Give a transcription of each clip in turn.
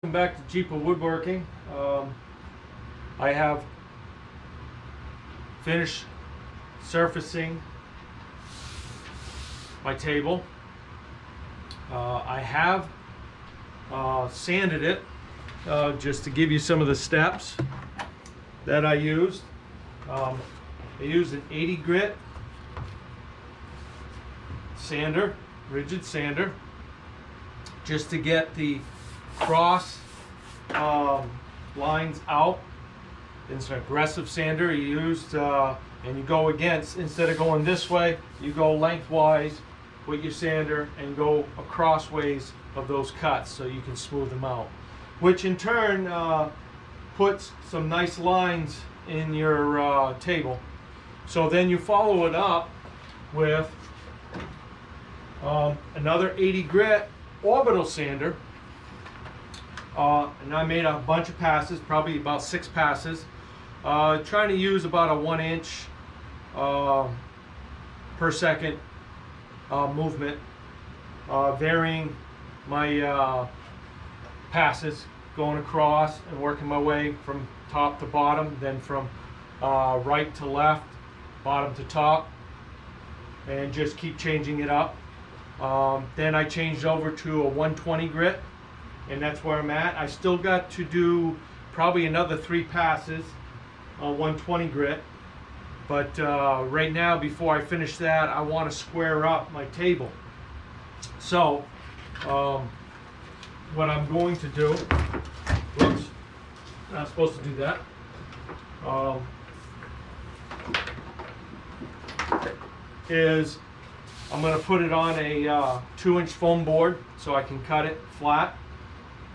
Welcome back to Jeepa Woodworking. I have finished surfacing my table. I have sanded it just to give you some of the steps that I used. I used an 80 grit sander, rigid sander, just to get the cross lines out. It's an aggressive sander you used, and you go against, instead of going this way, you go lengthwise with your sander and go across ways of those cuts so you can smooth them out, which in turn puts some nice lines in your table. So then you follow it up with another 80 grit orbital sander. And I made a bunch of passes, probably about 6 passes, trying to use about a 1 inch per second movement, varying my passes, going across and working my way from top to bottom, then from right to left, bottom to top, and just keep changing it up. Then I changed over to a 120 grit, and that's where I'm at. I still got to do probably another 3 passes on 120 grit, but right now, before I finish that, I want to square up my table. So what I'm going to do, whoops, not supposed to do that, is I'm going to put it on a 2-inch foam board so I can cut it flat.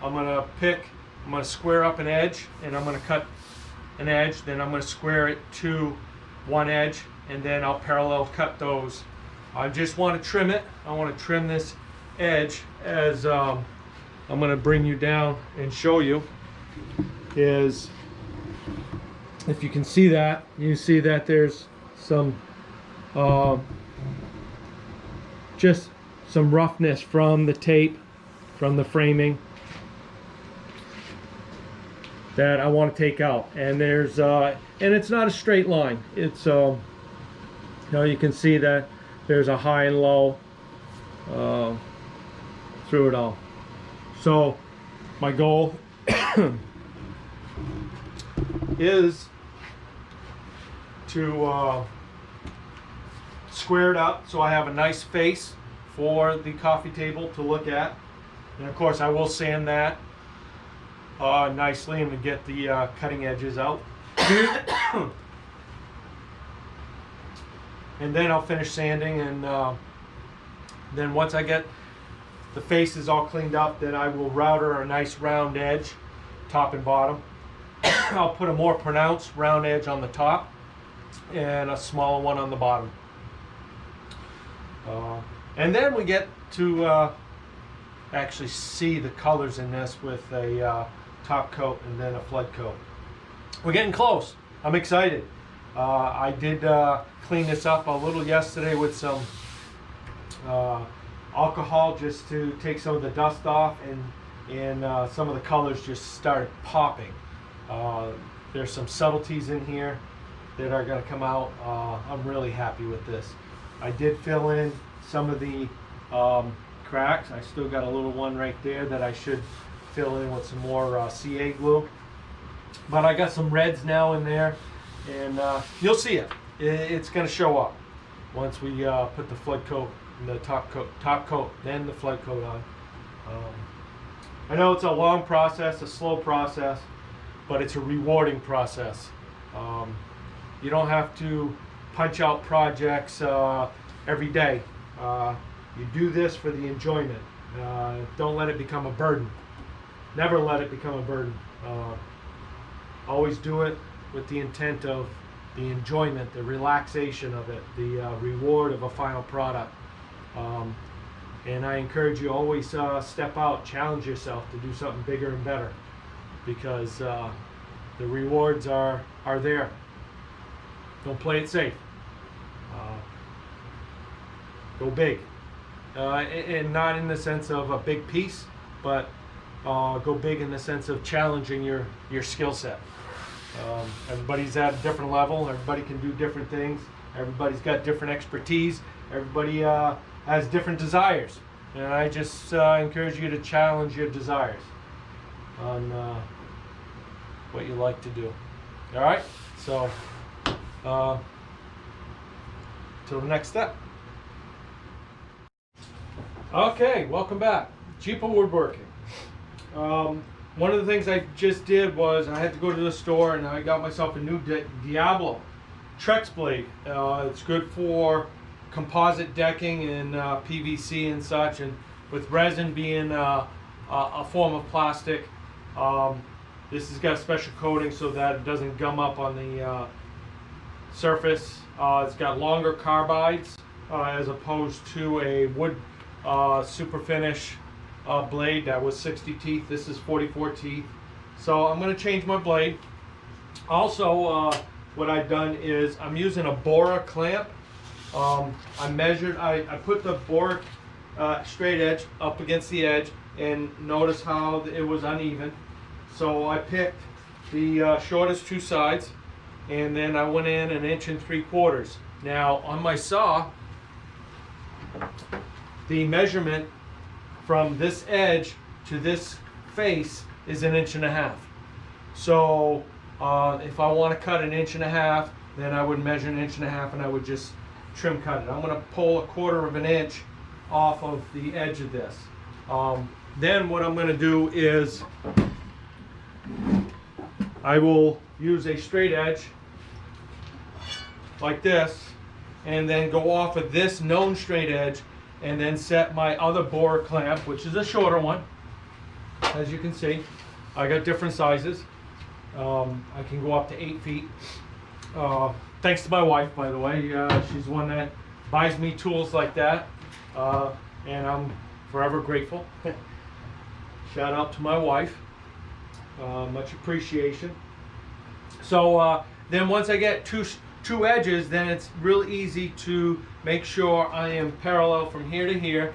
I'm going to square up an edge, and I'm going to cut an edge, then I'm going to square it to one edge, and then I'll parallel cut those. I just want to trim it. I want to trim this edge, as I'm going to bring you down and show you, is if you can see that, you see that there's some just some roughness from the tape, from the framing, that I want to take out. And there's and it's not a straight line. It's you know, you can see that there's a high and low through it all. So my goal is to square it up so I have a nice face for the coffee table to look at. And of course I will sand that nicely and to get the cutting edges out. And then I'll finish sanding, and then once I get the faces all cleaned up, then I will router a nice round edge, top and bottom. I'll put a more pronounced round edge on the top and a smaller one on the bottom. And then we get to actually see the colors in this with a top coat and then a flood coat. We're getting close. I'm excited. I did clean this up a little yesterday with some alcohol, just to take some of the dust off, and some of the colors just started popping. There's some subtleties in here that are going to come out. I'm really happy with this. I did fill in some of the cracks. I still got a little one right there that I should fill in with some more CA glue. But I got some reds now in there, and you'll see it. It's going to show up once we put the flood coat and the top coat, then the flood coat on. I know it's a long process, a slow process, but it's a rewarding process. You don't have to punch out projects every day. You do this for the enjoyment. Don't let it become a burden. Never let it become a burden. Always do it with the intent of the enjoyment, the relaxation of it, the reward of a final product. And I encourage you, always step out, challenge yourself to do something bigger and better, because the rewards are there. Don't play it safe. Go big. And not in the sense of a big piece, but go big in the sense of challenging your skill set. Everybody's at a different level. Everybody can do different things. Everybody's got different expertise. Everybody has different desires. And I just encourage you to challenge your desires on what you like to do. All right? So, till the next step. Okay, welcome back. Jeepa Woodworking. One of the things I just did was I had to go to the store and I got myself a new Diablo Trex blade. It's good for composite decking and PVC and such, and with resin being a form of plastic, this has got a special coating so that it doesn't gum up on the surface. It's got longer carbides as opposed to a wood super finish blade that was 60 teeth. This is 44 teeth. So I'm going to change my blade. Also, what I've done is I'm using a Bora clamp. I put the Bora straight edge up against the edge, and notice how it was uneven. So I picked the shortest two sides, and then I went in 1 3/4 inches. Now on my saw, the measurement from this edge to this face is 1.5 inches. So if I want to cut 1.5 inches, then I would measure 1.5 inches and I would just trim cut it. I'm going to pull 1/4 inch off of the edge of this. Then what I'm going to do is I will use a straight edge like this, and then go off of this known straight edge, and then set my other Bora clamp, which is a shorter one. As you can see, I got different sizes. I can go up to 8 feet. Thanks to my wife, by the way. She's the one that buys me tools like that, and I'm forever grateful. Shout out to my wife. Much appreciation. So then once I get two edges, then it's real easy to make sure I am parallel from here to here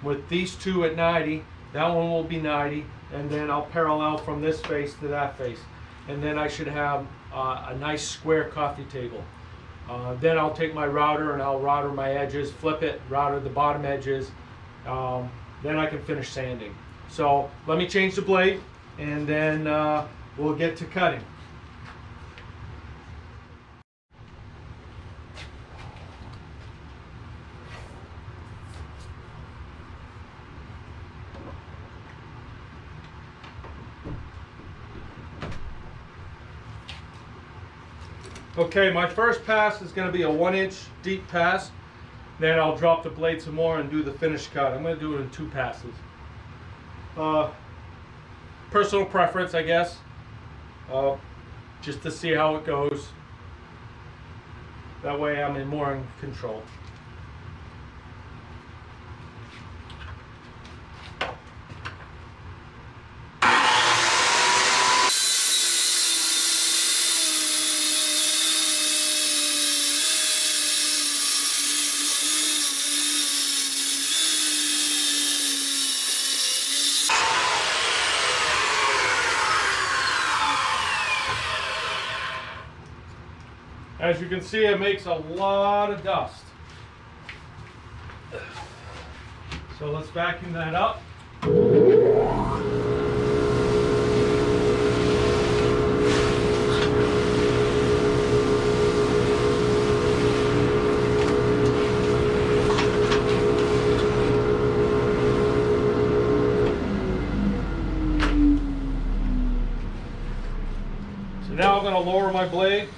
with these two at 90. That one will be 90, and then I'll parallel from this face to that face, and then I should have a nice square coffee table. Then I'll take my router and I'll router my edges, flip it, router the bottom edges. Then I can finish sanding. So let me change the blade, and then we'll get to cutting. Okay, my first pass is going to be a 1 inch deep pass. Then I'll drop the blade some more and do the finish cut. I'm going to do it in 2 passes. Personal preference, I guess, just to see how it goes. That way I'm more in control. As you can see, it makes a lot of dust. So let's vacuum that up. So now I'm going to lower my blade.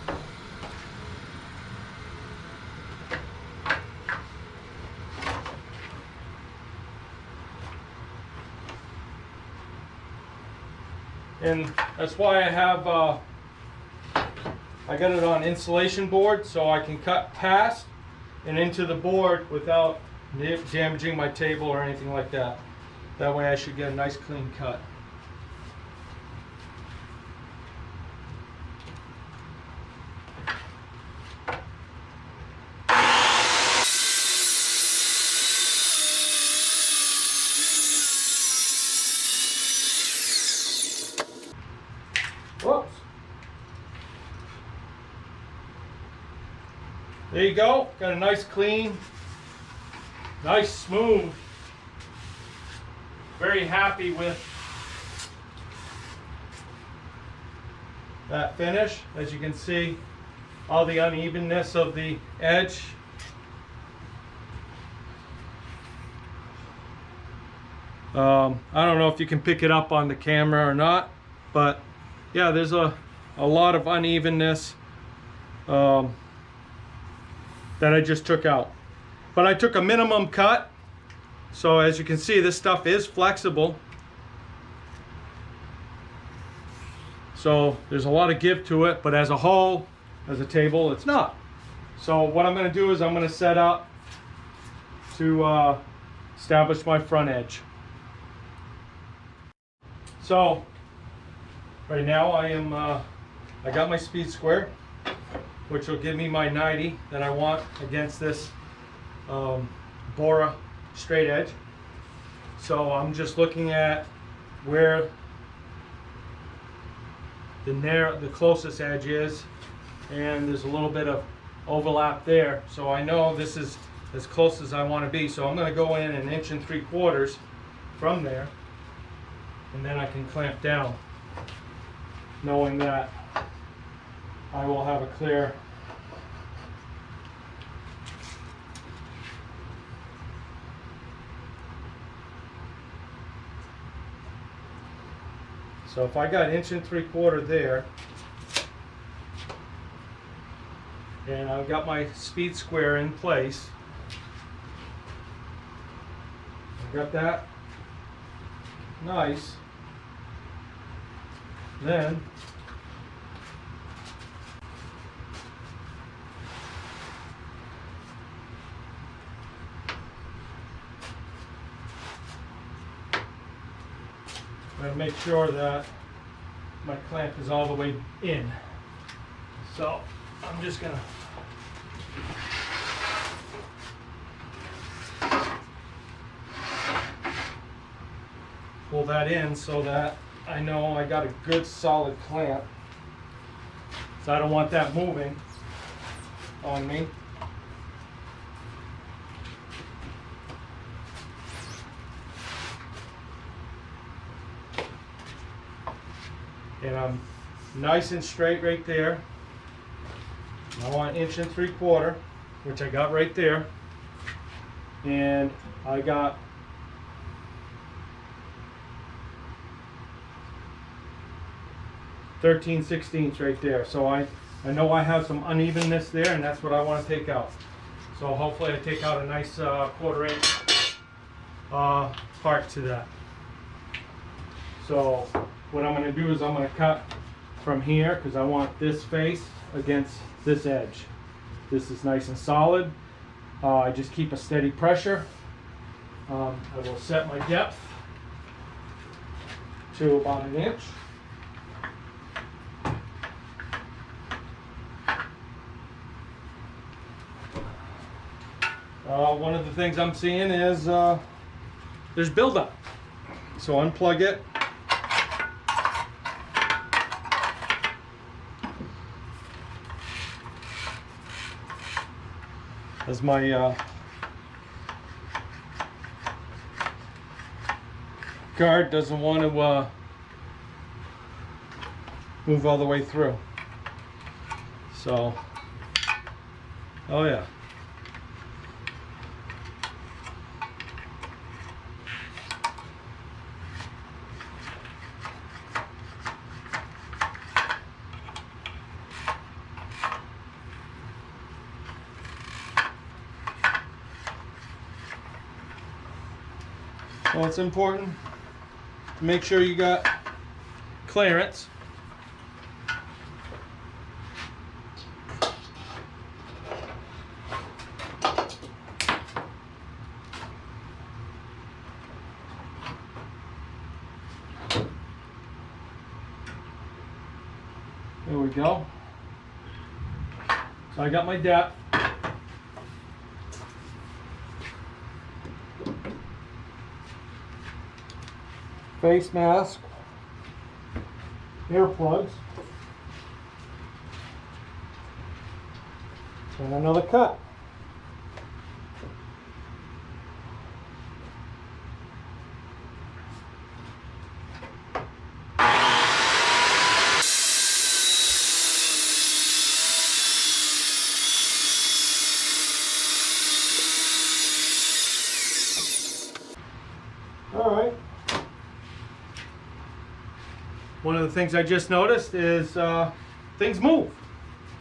And that's why I have, I got it on insulation board so I can cut past and into the board without damaging my table or anything like that. That way I should get a nice clean cut. There you go. Got a nice clean, nice smooth. Very happy with that finish. As you can see, all the unevenness of the edge. I don't know if you can pick it up on the camera or not, but yeah, there's a lot of unevenness that I just took out. But I took a minimum cut, so as you can see, this stuff is flexible. So there's a lot of give to it, but as a whole, as a table, it's not. So what I'm going to do is I'm going to set up to establish my front edge. So right now I got my speed square, which will give me my 90 that I want against this Bora straight edge. So I'm just looking at where the closest edge is, and there's a little bit of overlap there. So I know this is as close as I want to be. So I'm going to go in 1 3/4 inches from there, and then I can clamp down, knowing that I will have a clear so if I got 1 3/4 there, and I've got my speed square in place, I've got that nice, then I'm going to make sure that my clamp is all the way in. So I'm just going to pull that in so that I know I got a good solid clamp. So I don't want that moving on me. And I'm nice and straight right there. I want 1 3/4 inches, which I got right there. And I got 13/16 right there. So I know I have some unevenness there, and that's what I want to take out. So hopefully I take out a nice 1/4 inch part to that. So what I'm going to do is I'm going to cut from here, because I want this face against this edge. This is nice and solid. I just keep a steady pressure. I will set my depth to about 1 inch. One of the things I'm seeing is there's buildup. So unplug it. As my guard doesn't want to move all the way through. So, oh yeah. Well, it's important to make sure you got clearance. There we go. So I got my depth. Face mask, earplugs. and another cut. All right. One of the things I just noticed is things move.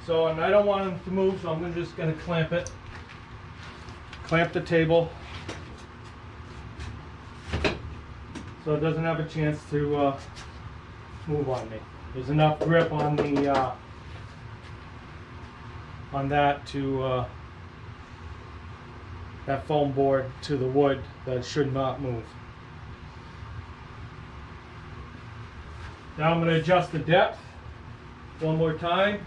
So, and I don't want them to move, so I'm just going to clamp it. Clamp the table so it doesn't have a chance to move on me. There's enough grip on the on that to that foam board to the wood that it should not move. Now I'm going to adjust the depth one more time.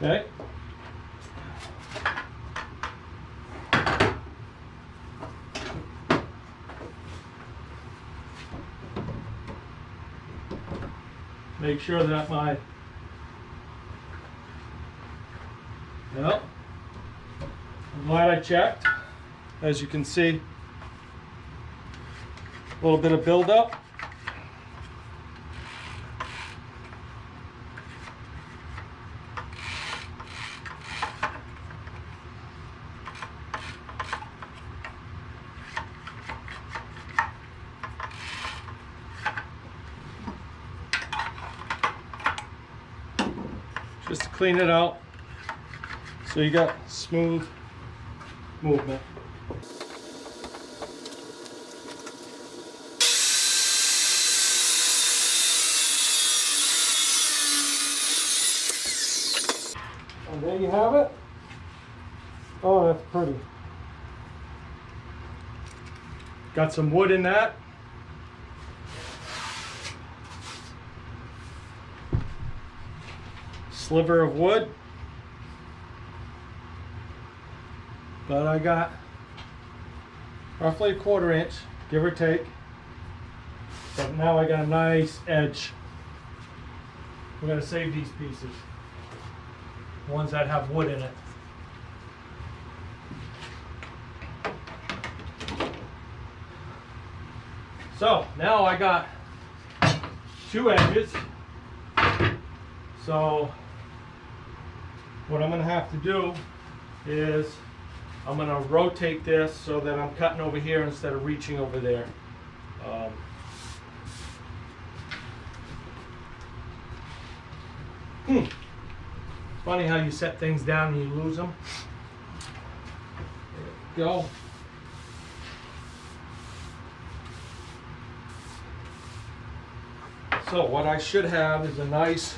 Okay. Make sure that I'm glad I checked. As you can see, a little bit of buildup. Just to clean it out so you got smooth movement. And there you have it. Oh, that's pretty. Got some wood in that. Sliver of wood, but I got roughly 1/4 inch, give or take. But now I got a nice edge. We're going to save these pieces, ones that have wood in it. So now I got 2 edges. So what I'm going to have to do is I'm going to rotate this so that I'm cutting over here instead of reaching over there. Funny how you set things down and you lose them. There we go. So what I should have is a nice,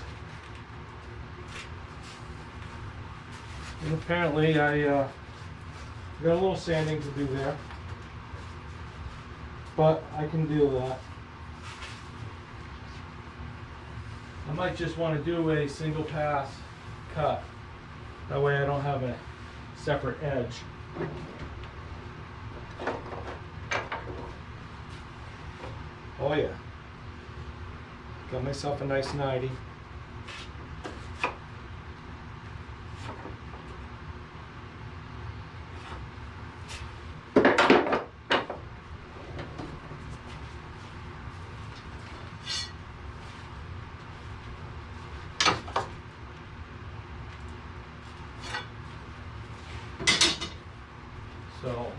and apparently I got a little sanding to do there, but I can deal with that. I might just want to do a single pass cut. That way I don't have a separate edge. Oh yeah. Got myself a nice 90. So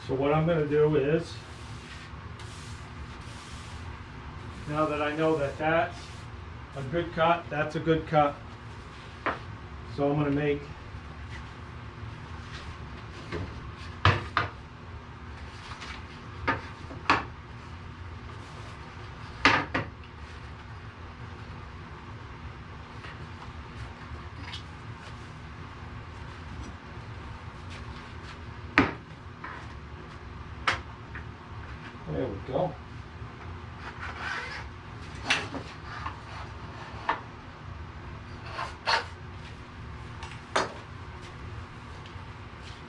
So what I'm going to do is Now that I know that that's a good cut, that's a good cut. So I'm going to make there we go.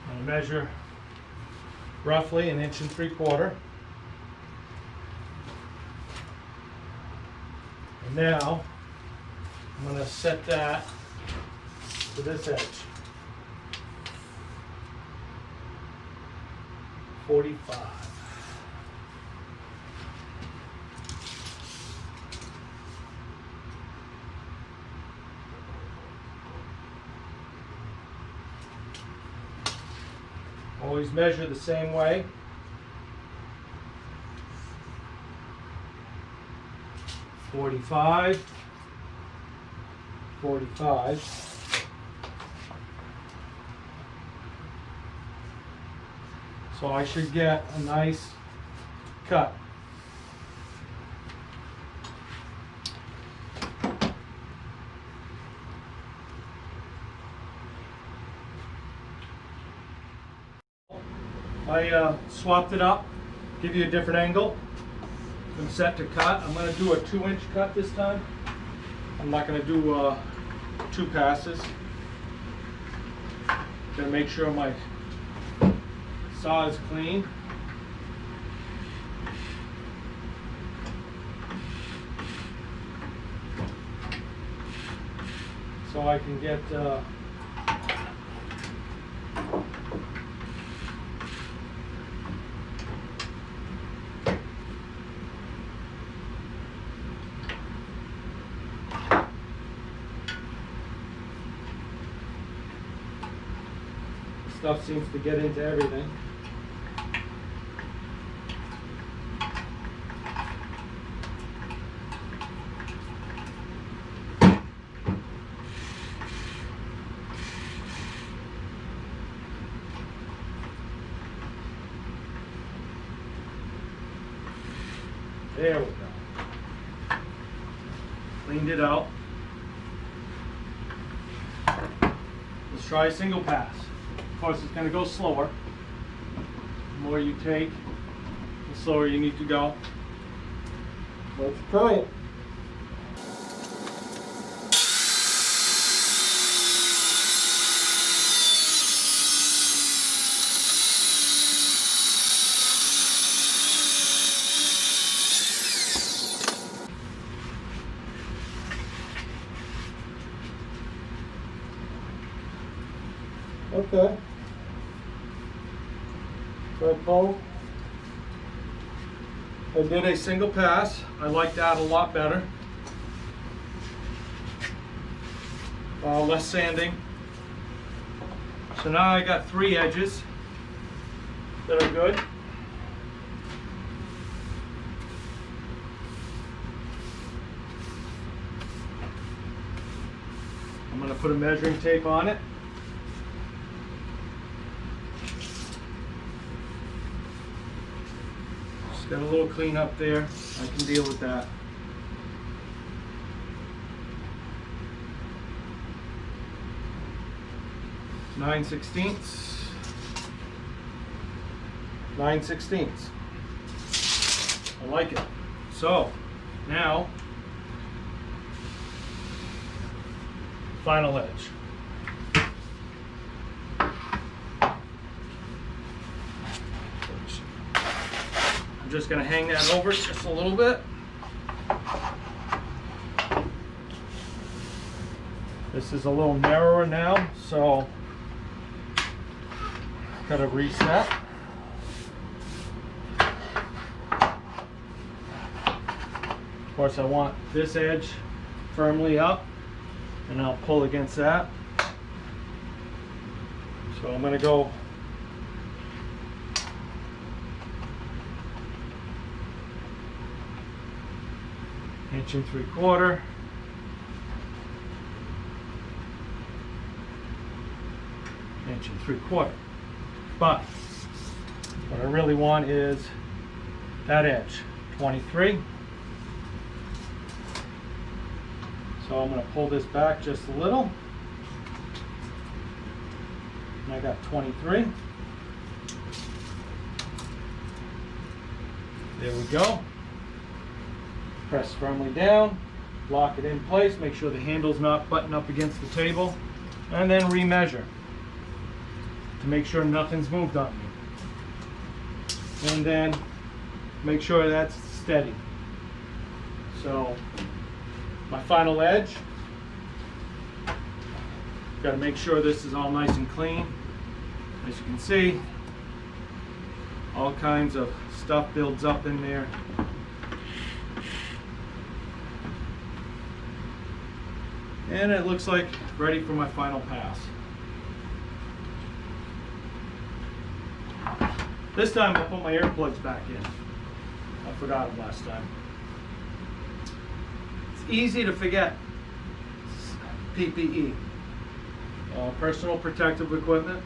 I measure roughly 1 3/4 inches. And now I'm going to set that to this edge. 45. Always measure the same way. "45, 45. So I should get a nice cut. I swapped it up, give you a different angle. I'm set to cut. I'm going to do a 2-inch cut this time. I'm not going to do 2 passes. Going to make sure my saw is clean. So I can get stuff seems to get into everything. There we go. Cleaned it out. Let's try a single pass. Of course, it's going to go slower. The more you take, the slower you need to go. Let's try it. Okay. So I did a single pass. I like that a lot better. Less sanding. So now I got 3 edges that are good. I'm going to put a measuring tape on it. Got a little clean up there. I can deal with that. Nine sixteenths. 9/16. I like it. So now, final edge. I'm just going to hang that over just a little bit. This is a little narrower now, so got to reset. Of course, I want this edge firmly up, and I'll pull against that. So I'm going to go inch and 3/4, inch and 3/4. But what I really want is that edge, 23. So I'm going to pull this back just a little. And I got 23. There we go. Press firmly down, lock it in place, make sure the handle's not buttoned up against the table, and then remeasure to make sure nothing's moved on me. And then make sure that's steady. So my final edge, got to make sure this is all nice and clean. As you can see, all kinds of stuff builds up in there. And it looks like ready for my final pass. This time I'll put my earplugs back in. I forgot them last time. It's easy to forget. PPE. Personal protective equipment.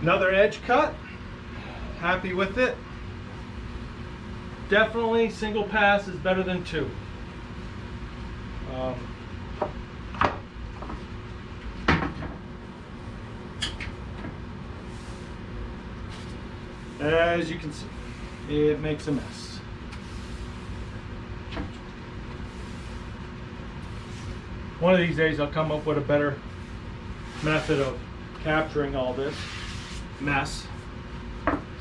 Another edge cut. Happy with it. Definitely single pass is better than two. As you can see, it makes a mess. One of these days I'll come up with a better method of capturing all this mess.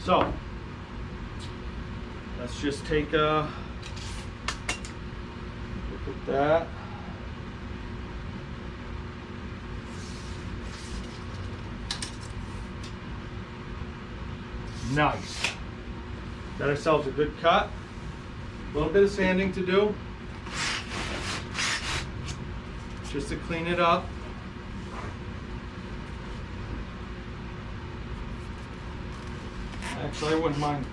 So let's just take a look at that. Nice. Got ourselves a good cut. A little bit of sanding to do, just to clean it up. Actually, I wouldn't mind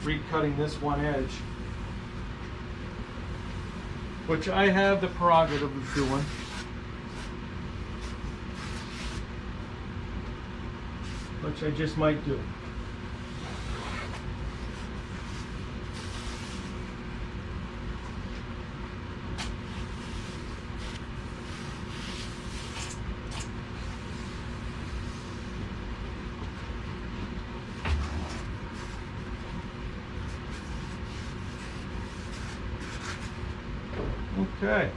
recutting this one edge, which I have the prerogative of doing. Which I just might do. Okay.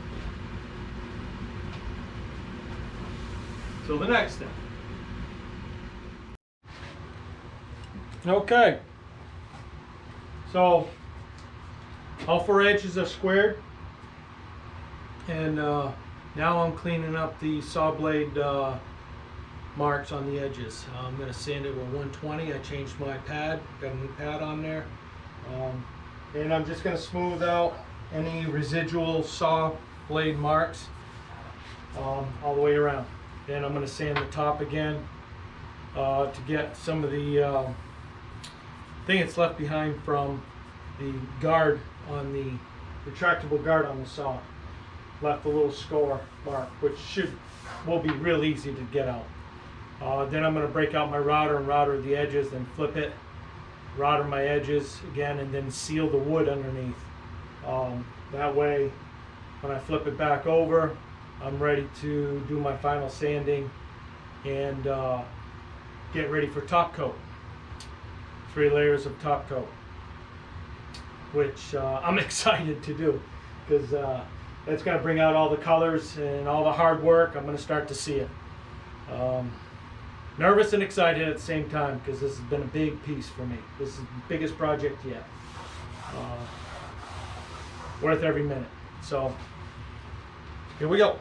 So the next step. Okay. So all four edges are squared, and now I'm cleaning up the saw blade marks on the edges. I'm going to sand it with 120. I changed my pad, got a new pad on there, and I'm just going to smooth out any residual saw blade marks all the way around. Then I'm going to sand the top again to get some of the thing that's left behind from the guard on the retractable guard on the saw. Left a little score mark, which will be real easy to get out. Then I'm going to break out my router and router the edges, then flip it, router my edges again, and then seal the wood underneath. That way, when I flip it back over, I'm ready to do my final sanding and get ready for top coat. 3 layers of top coat, which I'm excited to do, because that's going to bring out all the colors and all the hard work. I'm going to start to see it. Nervous and excited at the same time, because this has been a big piece for me. This is the biggest project yet. worth every minute. So here we go.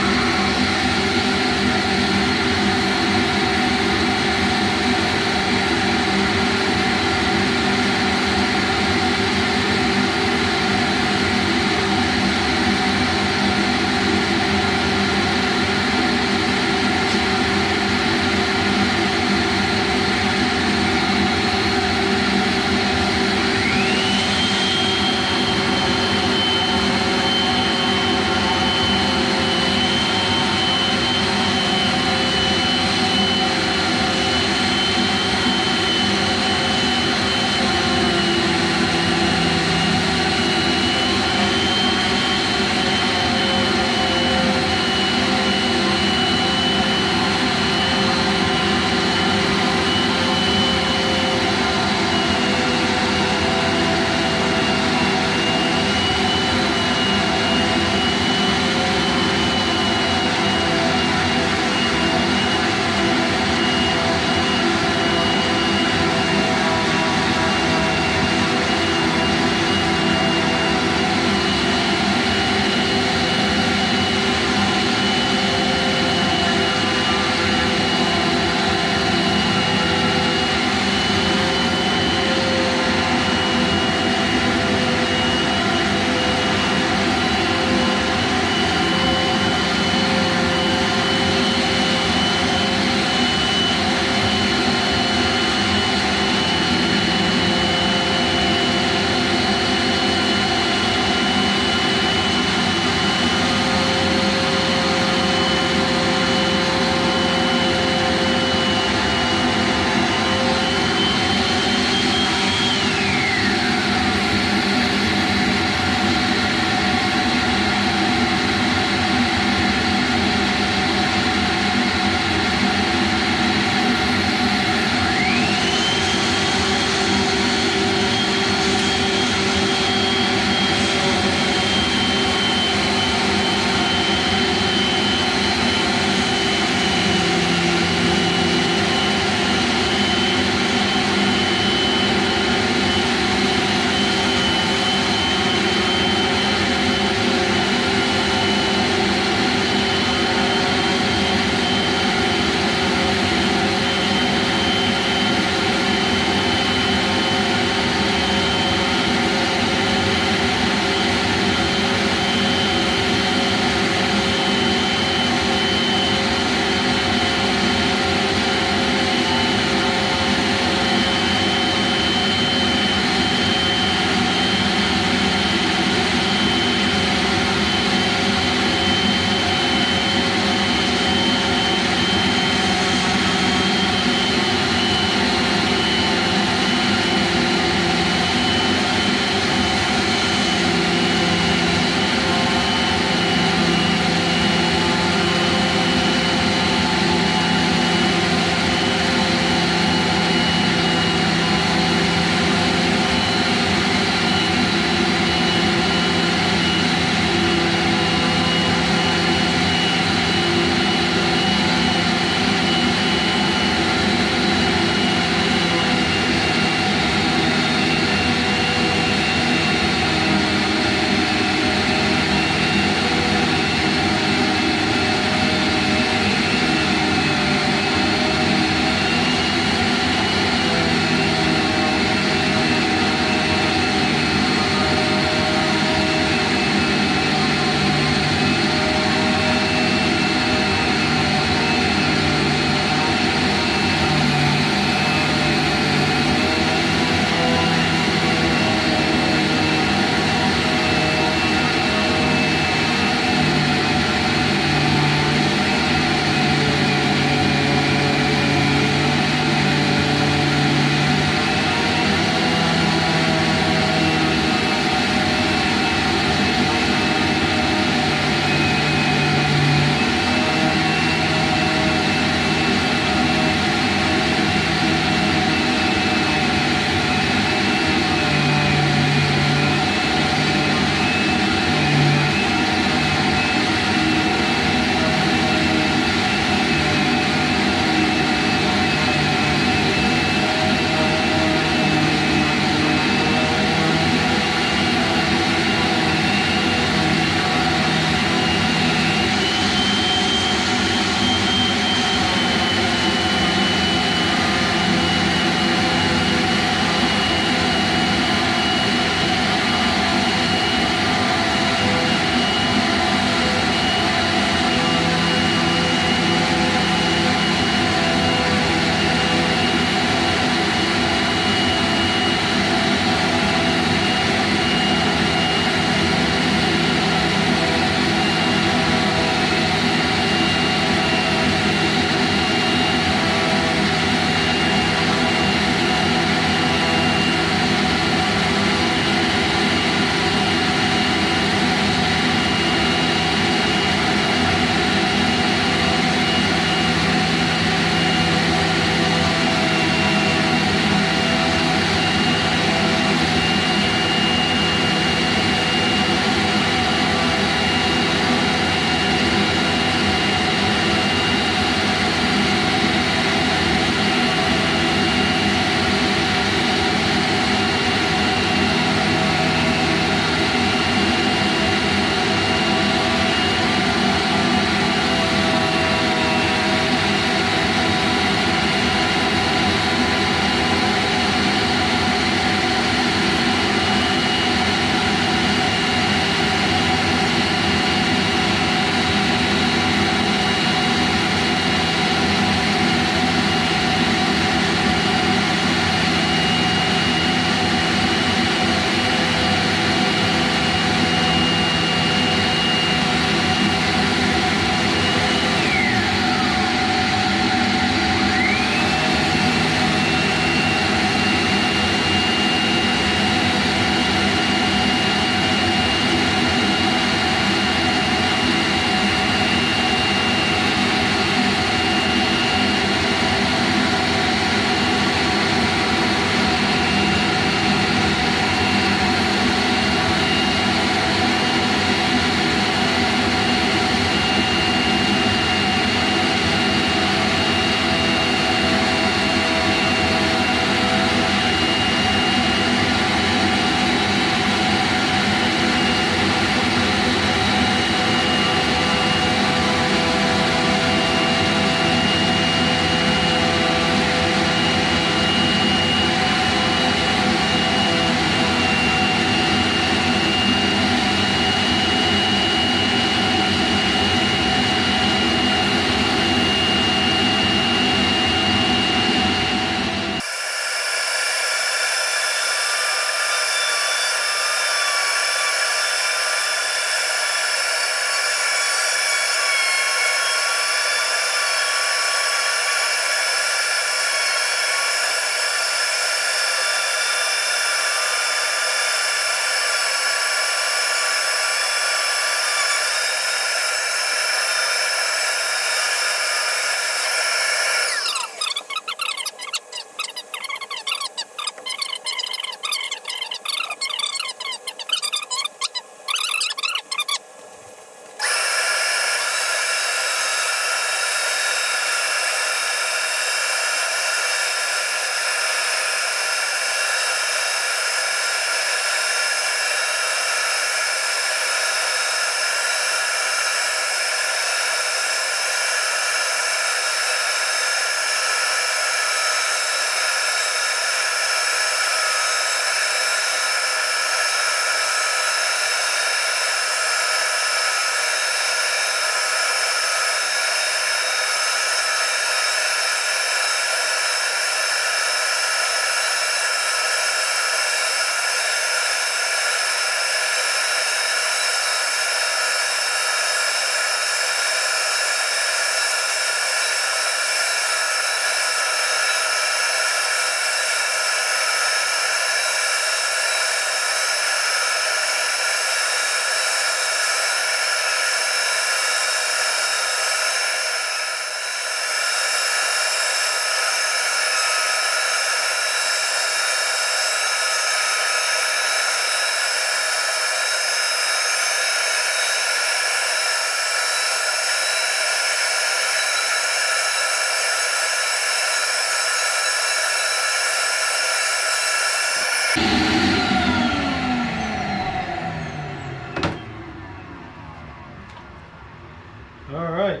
All right,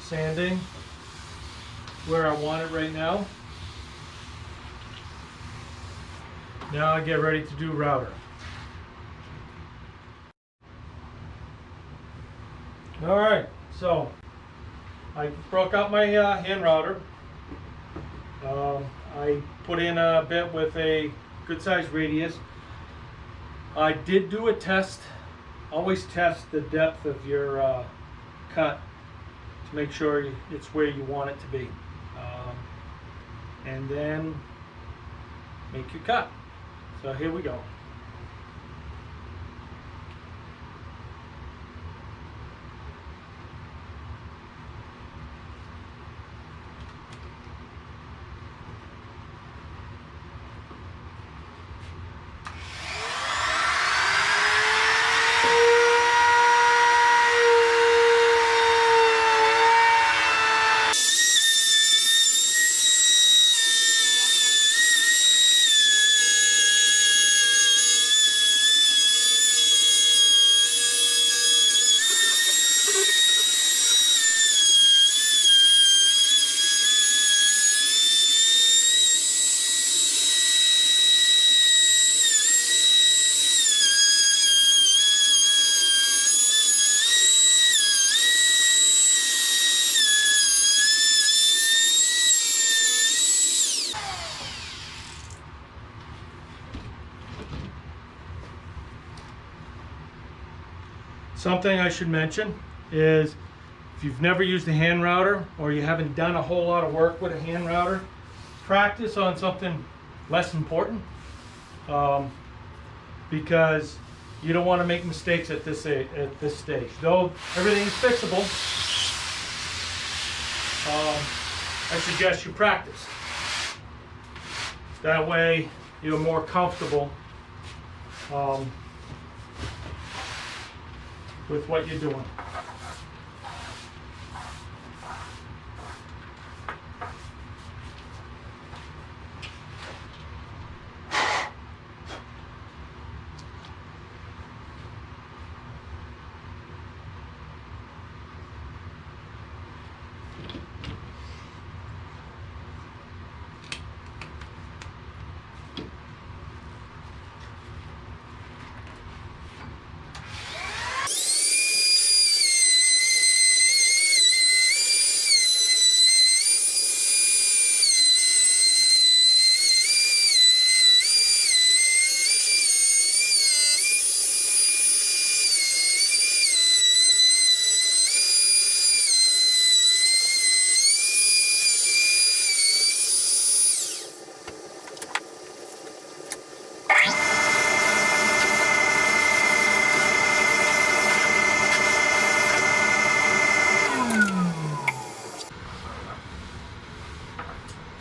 sanding where I want it right now. Now I get ready to do router. All right, so I broke out my hand router. I put in a bit with a good size radius. I did do a test. Always test the depth of your cut to make sure it's where you want it to be. And then make your cut. So here we go. Something I should mention is if you've never used a hand router or you haven't done a whole lot of work with a hand router, practice on something less important because you don't want to make mistakes at this stage. Though everything is fixable, I suggest you practice. That way you're more comfortable with what you're doing.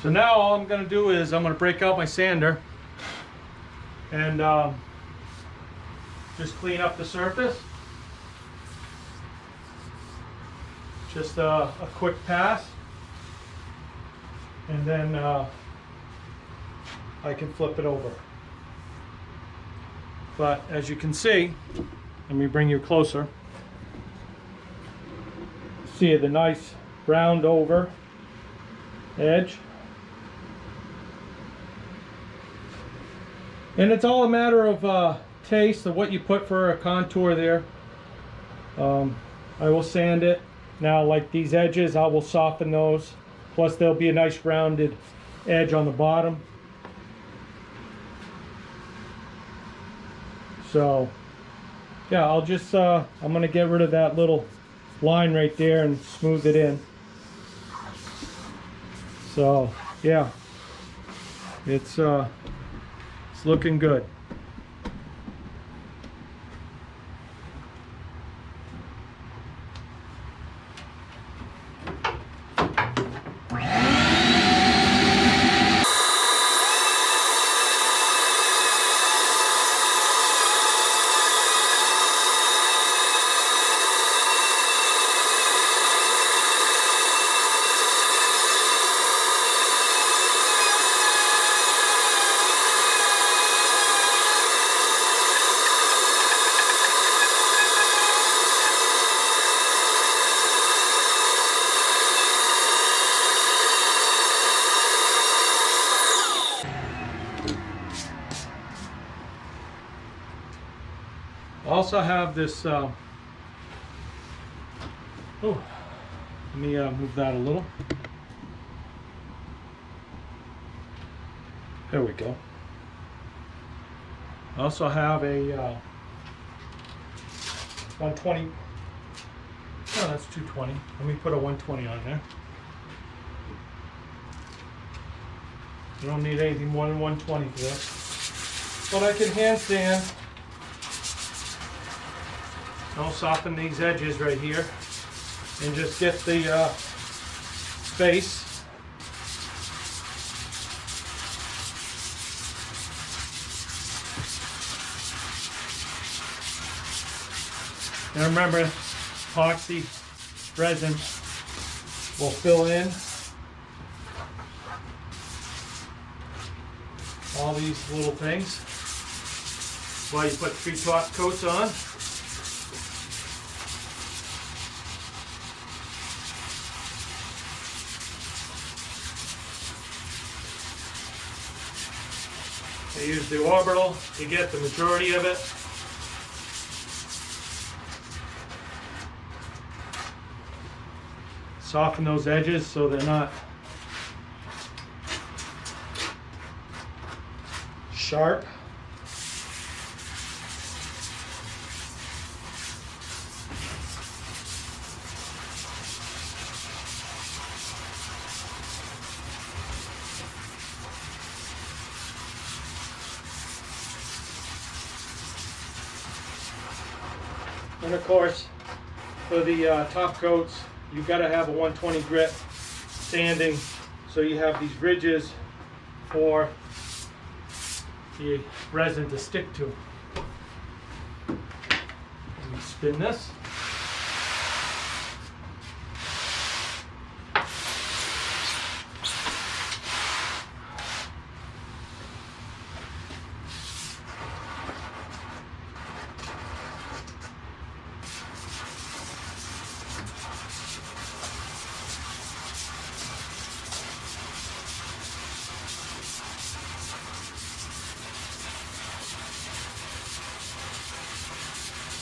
So now all I'm going to do is I'm going to break out my sander and just clean up the surface. Just a quick pass, and then I can flip it over. But as you can see, let me bring you closer. See the nice round over edge. And it's all a matter of taste of what you put for a contour there. I will sand it. Now, like these edges, I will soften those. Plus, there'll be a nice rounded edge on the bottom. So, yeah, I'll just, I'm going to get rid of that little line right there and smooth it in. So, yeah, it's looking good. also have this, oh, let me move that a little. There we go. I also have a 120. Oh, that's 220. Let me put a 120 on there. You don't need anything more than 120 for this. But I can hand sand. I'll soften these edges right here and just get the base. And remember, epoxy resin will fill in all these little things while you put 3 top coats on. I use the orbital to get the majority of it. Soften those edges so they're not sharp. And of course, for the top coats, you've got to have a 120 grit sanding, so you have these ridges for the resin to stick to. Let me spin this.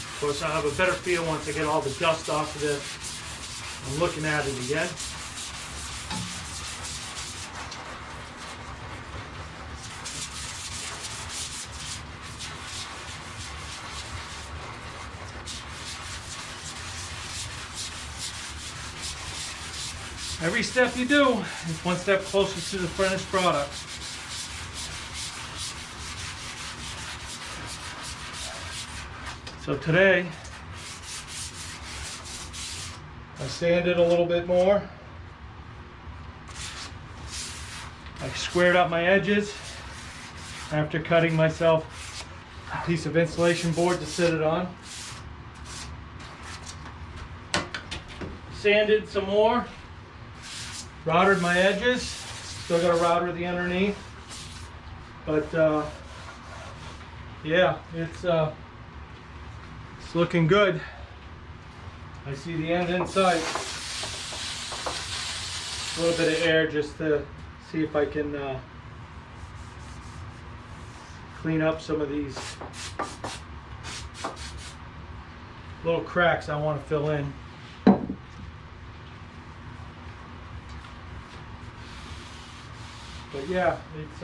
Of course, I'll have a better feel once I get all the dust off of this. I'm looking at it again. Every step you do is one step closer to the finished product. So today, I sanded a little bit more. I squared up my edges after cutting myself a piece of insulation board to sit it on. Sanded some more. Routed my edges. Still got to router the underneath. But yeah, it's looking good. I see the end in sight. A little bit of air just to see if I can clean up some of these little cracks I want to fill in. But yeah, it's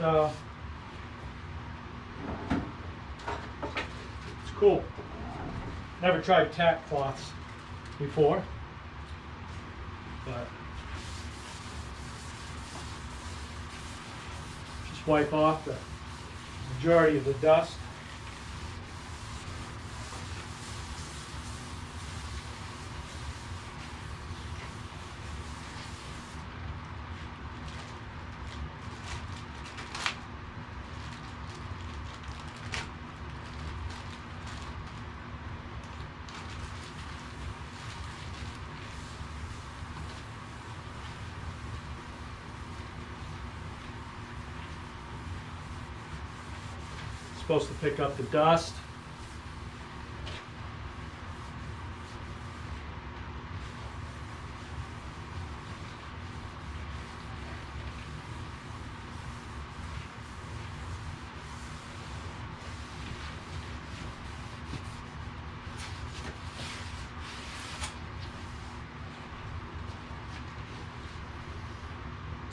cool. Never tried tack cloths before, but just wipe off the majority of the dust. Supposed to pick up the dust.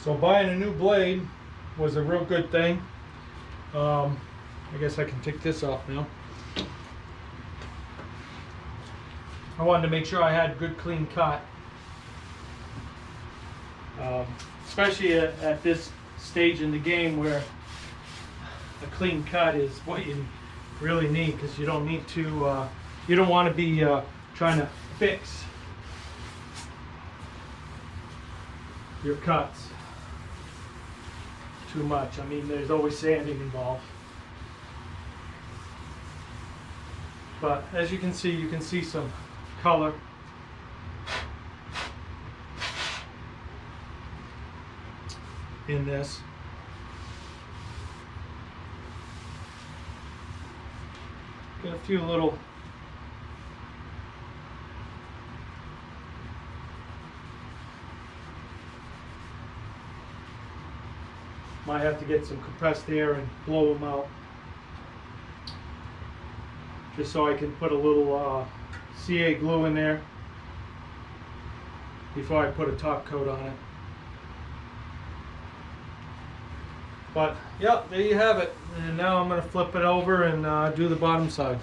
So buying a new blade was a real good thing. I guess I can take this off now. I wanted to make sure I had good clean cut. Especially at this stage in the game where a clean cut is what you really need, because you don't need to, you don't want to be trying to fix your cuts too much. I mean, there's always sanding involved. But as you can see some color. In this. Got a few little might have to get some compressed air and blow them out, just so I can put a little CA glue in there before I put a top coat on it. But yeah, there you have it. And now I'm going to flip it over and do the bottom side.